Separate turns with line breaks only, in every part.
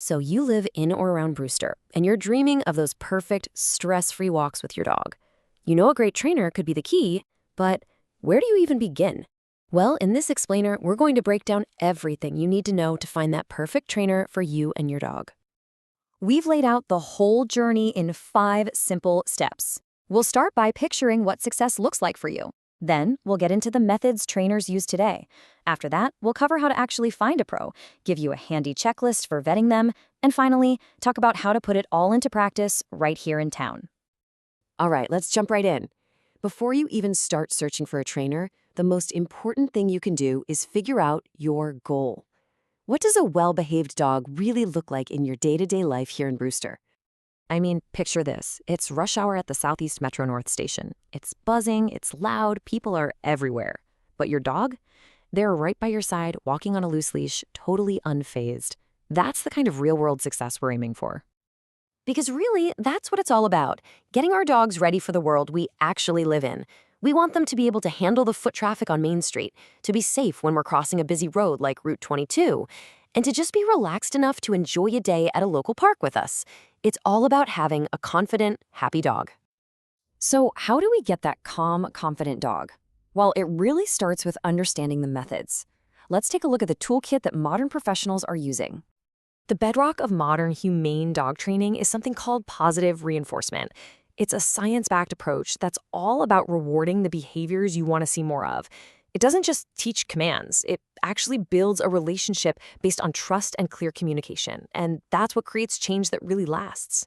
So you live in or around Brewster, and you're dreaming of those perfect, stress-free walks with your dog. You know a great trainer could be the key, but where do you even begin? Well, in this explainer, we're going to break down everything you need to know to find that perfect trainer for you and your dog.
We've laid out the whole journey in 5 simple steps. We'll start by picturing what success looks like for you. Then, we'll get into the methods trainers use today. After that, we'll cover how to actually find a pro, give you a handy checklist for vetting them, and finally, talk about how to put it all into practice right here in town.
All right, let's jump right in. Before you even start searching for a trainer, the most important thing you can do is figure out your goal. What does a well-behaved dog really look like in your day-to-day life here in Brewster? I mean, picture this. It's rush hour at the Southeast Metro North Station. It's buzzing, it's loud, people are everywhere. But your dog? They're right by your side, walking on a loose leash, totally unfazed. That's the kind of real-world success we're aiming for. Because really, that's what it's all about, getting our dogs ready for the world we actually live in. We want them to be able to handle the foot traffic on Main Street, to be safe when we're crossing a busy road like Route 22, and to just be relaxed enough to enjoy a day at a local park with us. It's all about having a confident, happy dog.
So, how do we get that calm, confident dog? Well, it really starts with understanding the methods. Let's take a look at the toolkit that modern professionals are using. The bedrock of modern humane dog training is something called positive reinforcement. It's a science-backed approach that's all about rewarding the behaviors you want to see more of. It doesn't just teach commands, it actually builds a relationship based on trust and clear communication, and that's what creates change that really lasts.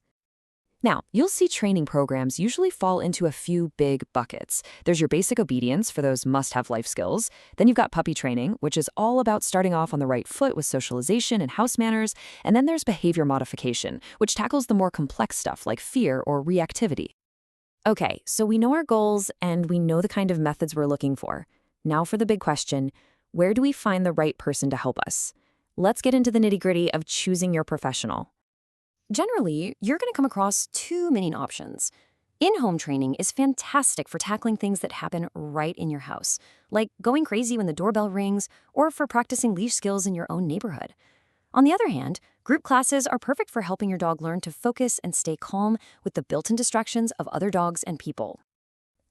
Now, you'll see training programs usually fall into a few big buckets. There's your basic obedience for those must-have life skills. Then you've got puppy training, which is all about starting off on the right foot with socialization and house manners. And then there's behavior modification, which tackles the more complex stuff like fear or reactivity. Okay, so we know our goals and we know the kind of methods we're looking for. Now for the big question, where do we find the right person to help us? Let's get into the nitty-gritty of choosing your professional. Generally, you're going to come across 2 main options. In-home training is fantastic for tackling things that happen right in your house, like going crazy when the doorbell rings or for practicing leash skills in your own neighborhood. On the other hand, group classes are perfect for helping your dog learn to focus and stay calm with the built-in distractions of other dogs and people.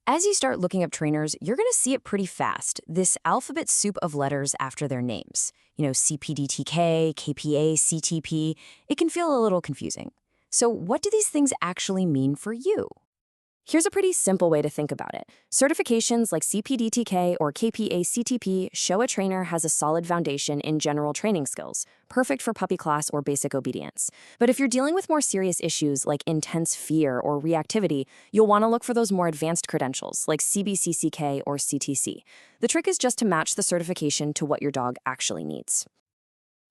As you start looking up trainers, you're going to see it pretty fast, this alphabet soup of letters after their names. CPDTK, KPA, CTP. It can feel a little confusing. So what do these things actually mean for you? Here's a pretty simple way to think about it. Certifications like CPDTK or KPA-CTP show a trainer has a solid foundation in general training skills, perfect for puppy class or basic obedience. But if you're dealing with more serious issues like intense fear or reactivity, you'll want to look for those more advanced credentials like CBCCK or CTC. The trick is just to match the certification to what your dog actually needs.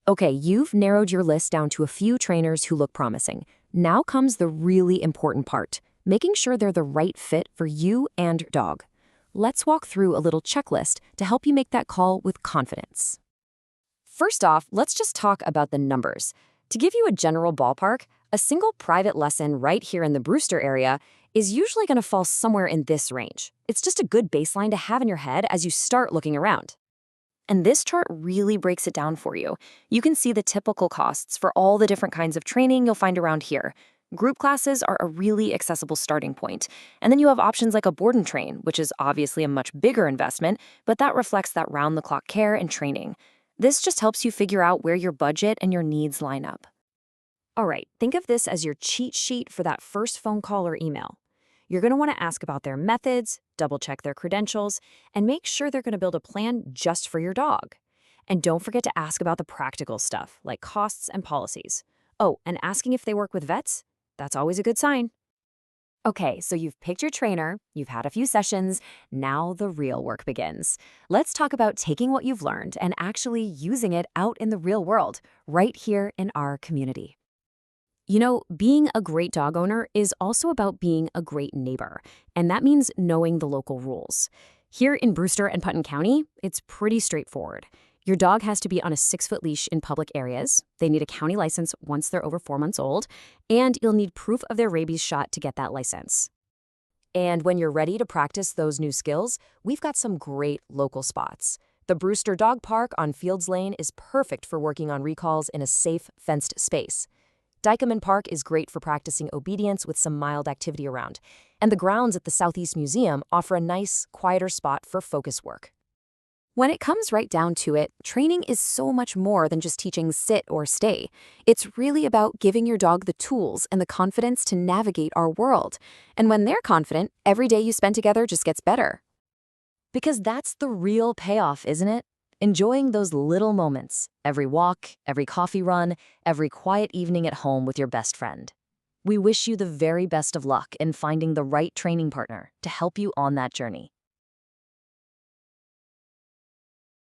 Okay, you've narrowed your list down to a few trainers who look promising. Now comes the really important part, making sure they're the right fit for you and your dog. Let's walk through a little checklist to help you make that call with confidence. First off, let's just talk about the numbers. To give you a general ballpark, a single private lesson right here in the Brewster area is usually going to fall somewhere in this range. It's just a good baseline to have in your head as you start looking around. And this chart really breaks it down for you. You can see the typical costs for all the different kinds of training you'll find around here. Group classes are a really accessible starting point. And then you have options like a board and train, which is obviously a much bigger investment, but that reflects that round-the-clock care and training. This just helps you figure out where your budget and your needs line up. All right, think of this as your cheat sheet for that first phone call or email. You're going to want to ask about their methods, double-check their credentials, and make sure they're going to build a plan just for your dog. And don't forget to ask about the practical stuff, like costs and policies. Oh, and asking if they work with vets? That's always a good sign. Okay, so you've picked your trainer, you've had a few sessions, now the real work begins. Let's talk about taking what you've learned and actually using it out in the real world, right here in our community. Being a great dog owner is also about being a great neighbor, and that means knowing the local rules. Here in Brewster and Putnam County, it's pretty straightforward. Your dog has to be on a 6-foot leash in public areas. They need a county license once they're over 4 months old, and you'll need proof of their rabies shot to get that license. And when you're ready to practice those new skills, we've got some great local spots. The Brewster Dog Park on Fields Lane is perfect for working on recalls in a safe, fenced space. Dykeman Park is great for practicing obedience with some mild activity around, and the grounds at the Southeast Museum offer a nice, quieter spot for focus work.
When it comes right down to it, training is so much more than just teaching sit or stay. It's really about giving your dog the tools and the confidence to navigate our world. And when they're confident, every day you spend together just gets better.
Because that's the real payoff, isn't it? Enjoying those little moments, every walk, every coffee run, every quiet evening at home with your best friend. We wish you the very best of luck in finding the right training partner to help you on that journey.